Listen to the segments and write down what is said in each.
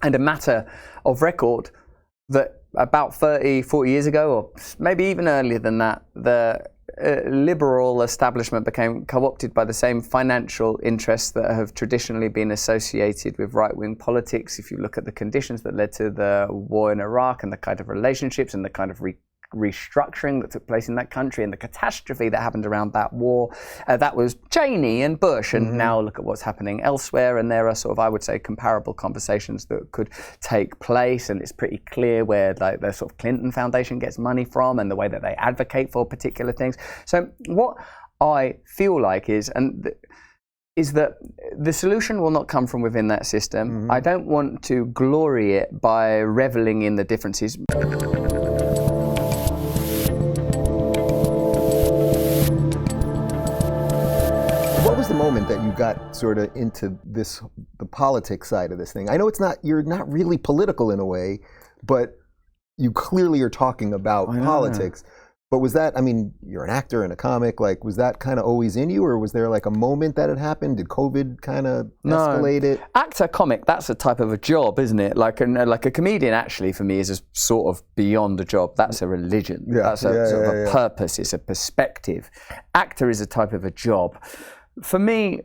and a matter of record that about 30, 40 years ago, or maybe even earlier than that, the liberal establishment became co-opted by the same financial interests that have traditionally been associated with right-wing politics. If you look at the conditions that led to the war in Iraq and the kind of relationships and the kind of restructuring that took place in that country and the catastrophe that happened around that war, that was Cheney and Bush, and now look at what's happening elsewhere, and there are sort of, I would say, comparable conversations that could take place, and it's pretty clear where like the sort of Clinton Foundation gets money from and the way that they advocate for particular things. So what I feel like is that the solution will not come from within that system. I don't want to glory it by reveling in the differences. What was the moment that you got sort of into the politics side of this thing? I know you're not really political in a way, but you clearly are talking about politics. But was that, I mean, you're an actor and a comic, like, was that kind of always in you, or was there like a moment that had happened? Did COVID kind of escalate it? Actor, comic, that's a type of a job, isn't it? Like a comedian, actually, for me, is a sort of beyond a job. That's a religion. That's a purpose. It's a perspective. Actor is a type of a job. For me,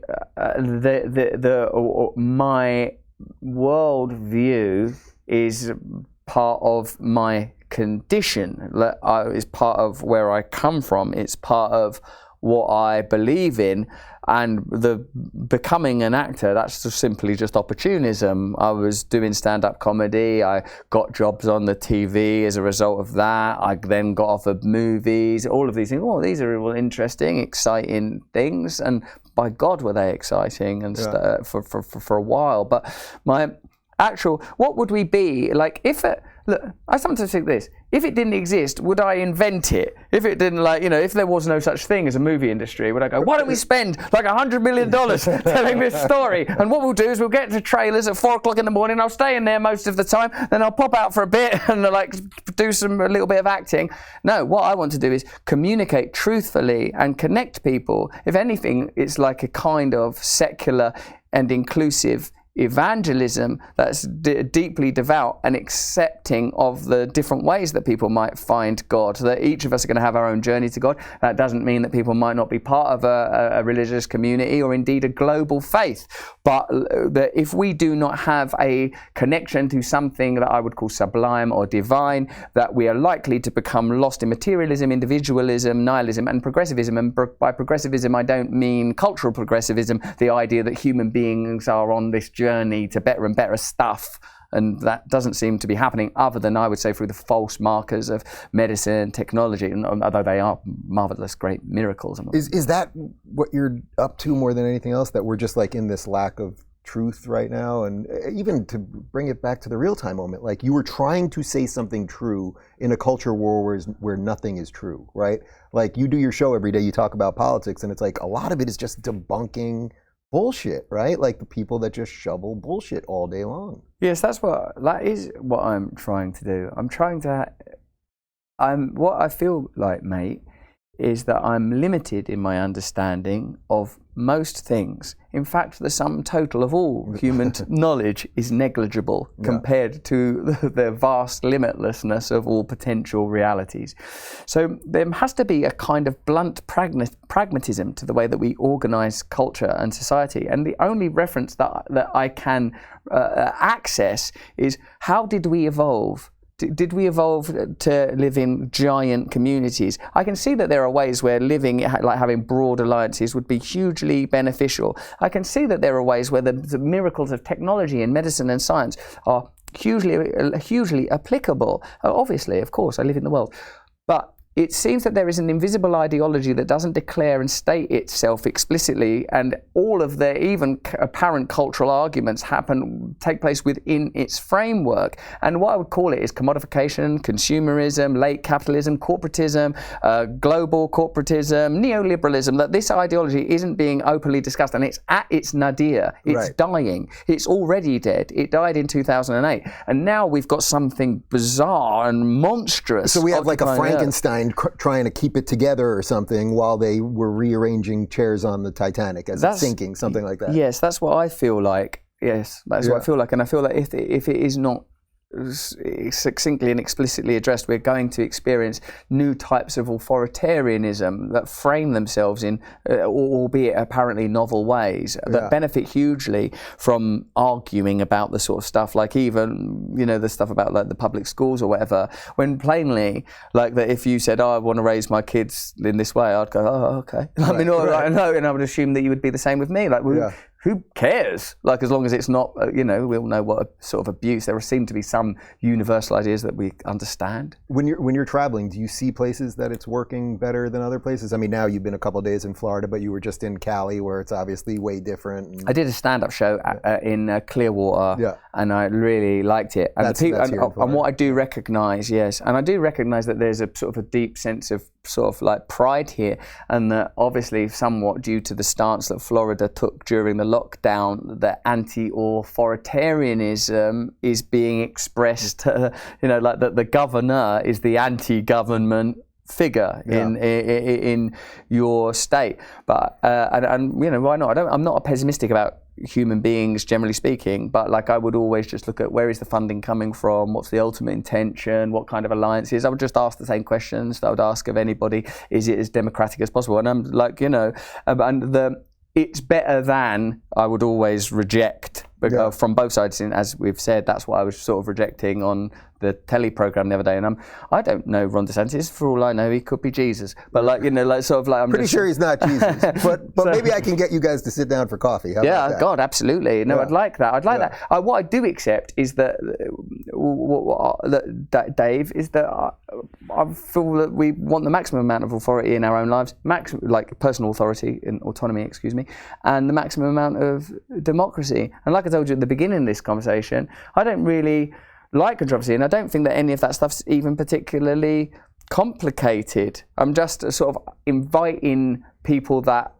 my world view is part of my condition. It's part of where I come from. It's part of what I believe in. And the becoming an actor, that's just simply just opportunism. I was doing stand-up comedy. I got jobs on the TV as a result of that. I then got offered movies, all of these things. Oh, these are all interesting, exciting things. And by God, were they exciting and for a while. But my actual, what would we be like if it, look, I sometimes think this, if it didn't exist, would I invent it? If it didn't, like, you know, if there was no such thing as a movie industry, would I go, why don't we spend like $100 million telling this story? And what we'll do is we'll get to trailers at 4 o'clock in the morning. I'll stay in there most of the time. Then I'll pop out for a bit and like do a little bit of acting. No, what I want to do is communicate truthfully and connect people. If anything, it's like a kind of secular and inclusive evangelism that's deeply devout and accepting of the different ways that people might find God, that each of us are going to have our own journey to God. That doesn't mean that people might not be part of a religious community or indeed a global faith, but that if we do not have a connection to something that I would call sublime or divine, that we are likely to become lost in materialism, individualism, nihilism and progressivism. And by progressivism I don't mean cultural progressivism, the idea that human beings are on this journey to better and better stuff, and that doesn't seem to be happening other than, I would say, through the false markers of medicine and technology, and although they are marvelous, great miracles. Is that what you're up to more than anything else, that we're just like in this lack of truth right now? And even to bring it back to the real-time moment, like you were trying to say something true in a culture war where nothing is true, right? Like you do your show every day, you talk about politics, and it's like a lot of it is just debunking bullshit, right? Like the people that just shovel bullshit all day long. Yes, that is what I'm trying to do. What I feel like, mate, is that I'm limited in my understanding of most things. In fact, the sum total of all human knowledge is negligible compared to the vast limitlessness of all potential realities. So there has to be a kind of blunt pragmatism to the way that we organize culture and society. And the only reference that I can access is, how did we evolve? Did we evolve to live in giant communities? I can see that there are ways where living, like having broad alliances, would be hugely beneficial. I can see that there are ways where the miracles of technology and medicine and science are hugely applicable. Obviously, of course, I live in the world. But it seems that there is an invisible ideology that doesn't declare and state itself explicitly, and all of the even apparent cultural arguments take place within its framework. And what I would call it is commodification, consumerism, late capitalism, corporatism, global corporatism, neoliberalism, that this ideology isn't being openly discussed, and it's at its nadir. It's dying. It's already dead. It died in 2008. And now we've got something bizarre and monstrous. So we have like a Frankenstein trying to keep it together or something while they were rearranging chairs on the Titanic as it's sinking, something like that. Yes, that's what I feel like. Yes, that's what I feel like. And I feel like if it is not succinctly and explicitly addressed, we're going to experience new types of authoritarianism that frame themselves in, albeit apparently novel ways, that benefit hugely from arguing about the sort of stuff, like even, the stuff about like the public schools or whatever, when plainly, like that if you said, I want to raise my kids in this way, I'd go, oh, okay. I mean, I know, and I would assume that you would be the same with me. Like, who cares? Like, as long as it's not, we all know what a sort of abuse. There seem to be some universal ideas that we understand. When you're traveling, do you see places that it's working better than other places? I mean, now you've been a couple of days in Florida, but you were just in Cali, where it's obviously way different. I did a stand-up show in Clearwater, and I really liked it. And, and what I do recognise, and I do recognise that there's a sort of a deep sense of sort of like pride here, and that obviously somewhat due to the stance that Florida took during the lockdown, that anti-authoritarianism is being expressed, like that the governor is the anti-government figure in your state. But and why not? I'm not pessimistic about human beings generally speaking, but like I would always just look at where is the funding coming from, what's the ultimate intention, what kind of alliances. I would just ask the same questions that I would ask of anybody. Is it as democratic as possible? And I'm like, it's better than I would always reject from both sides. And as we've said, that's what I was sort of rejecting on the telly program the other day. And I don't know Ron DeSantis. For all I know, he could be Jesus. But I'm pretty sure he's not Jesus. But so, maybe I can get you guys to sit down for coffee. How about that? God, absolutely. No, I'd like that. that. What I do accept is that, Dave, is that I feel that we want the maximum amount of authority in our own lives, like personal authority and autonomy, and the maximum amount of democracy. And like I told you at the beginning of this conversation, I don't really like controversy, and I don't think that any of that stuff's even particularly complicated. I'm just sort of inviting people that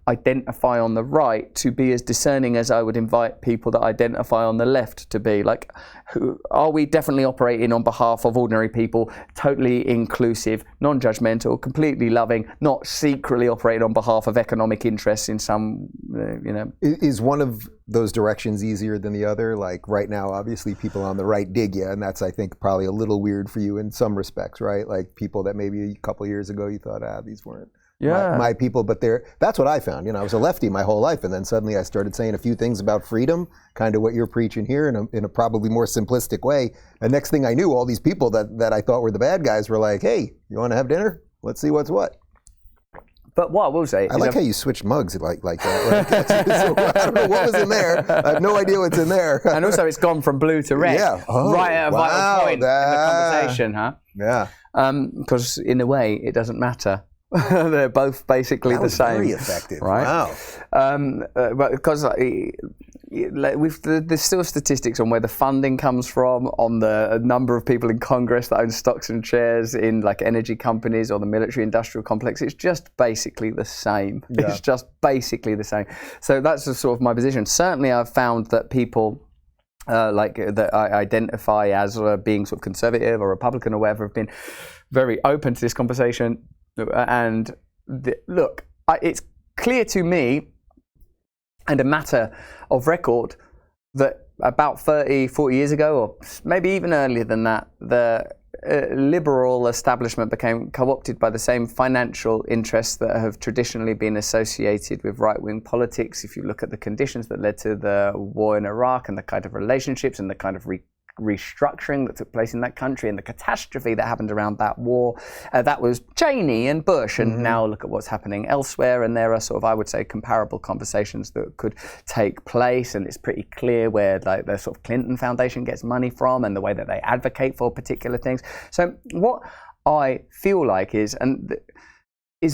identify on the right to be as discerning as I would invite people that identify on the left to be. Like, are we definitely operating on behalf of ordinary people, totally inclusive, non-judgmental, completely loving, not secretly operating on behalf of economic interests in some, Is one of those directions easier than the other? Like right now, obviously people on the right dig you, and that's, I think, probably a little weird for you in some respects, right? Like people that maybe a couple years ago you thought, these weren't my people, but that's what I found. I was a lefty my whole life, and then suddenly I started saying a few things about freedom, kind of what you're preaching here in a probably more simplistic way. And next thing I knew, all these people that I thought were the bad guys were like, hey, you want to have dinner? Let's see what's what. But what I will say, I like how you switched mugs like that. So I don't know what was in there. I have no idea what's in there. And also, it's gone from blue to red. Right at a vital point in the conversation, huh? Yeah. Because in a way, it doesn't matter. They're both basically the same. Very effective. Right? Wow. But because there's still statistics on where the funding comes from, on the number of people in Congress that own stocks and shares in like energy companies or the military-industrial complex. It's just basically the same. Yeah. It's just basically the same. So that's just sort of my position. Certainly, I've found that people that I identify as being sort of conservative or Republican or whatever have been very open to this conversation. And look, it's clear to me, and a matter of record, that about 30, 40 years ago, or maybe even earlier than that, the liberal establishment became co-opted by the same financial interests that have traditionally been associated with right-wing politics. If you look at the conditions that led to the war in Iraq and the kind of relationships and the kind of restructuring that took place in that country and the catastrophe that happened around that war, that was Cheney and Bush, and now look at what's happening elsewhere, and there are sort of, I would say, comparable conversations that could take place, and it's pretty clear where like the sort of Clinton Foundation gets money from and the way that they advocate for particular things. So what I feel like is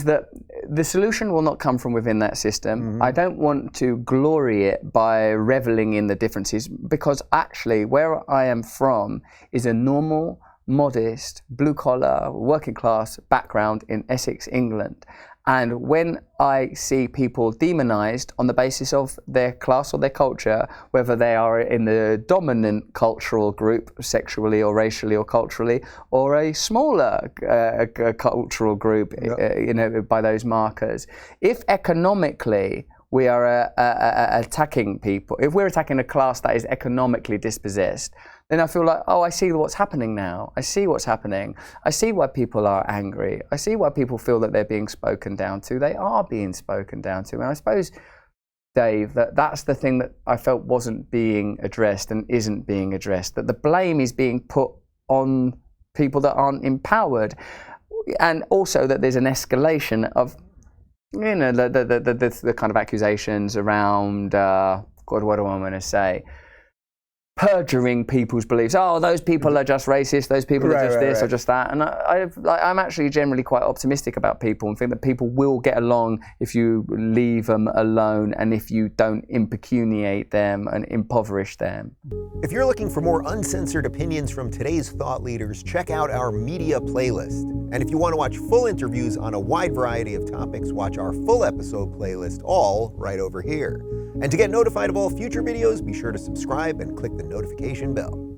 that the solution will not come from within that system. I don't want to glory it by reveling in the differences, because actually where I am from is a normal, modest, blue-collar, working-class background in Essex, England. And when I see people demonized on the basis of their class or their culture, whether they are in the dominant cultural group, sexually or racially or culturally, or a smaller cultural group, by those markers, if economically we are attacking people, if we're attacking a class that is economically dispossessed, then I feel like, oh, I see what's happening now. I see what's happening. I see why people are angry. I see why people feel that they're being spoken down to. They are being spoken down to. And I suppose, Dave, that's the thing that I felt wasn't being addressed and isn't being addressed, that the blame is being put on people that aren't empowered, and also that there's an escalation of, you know, the kind of accusations around, God, what do I want to say? Perjuring people's beliefs. Oh, those people are just racist. Those people are just this or just that. And I'm actually generally quite optimistic about people and think that people will get along if you leave them alone and if you don't impecuniate them and impoverish them. If you're looking for more uncensored opinions from today's thought leaders, check out our media playlist. And if you want to watch full interviews on a wide variety of topics, watch our full episode playlist, all right over here. And to get notified of all future videos, be sure to subscribe and click the notification bell.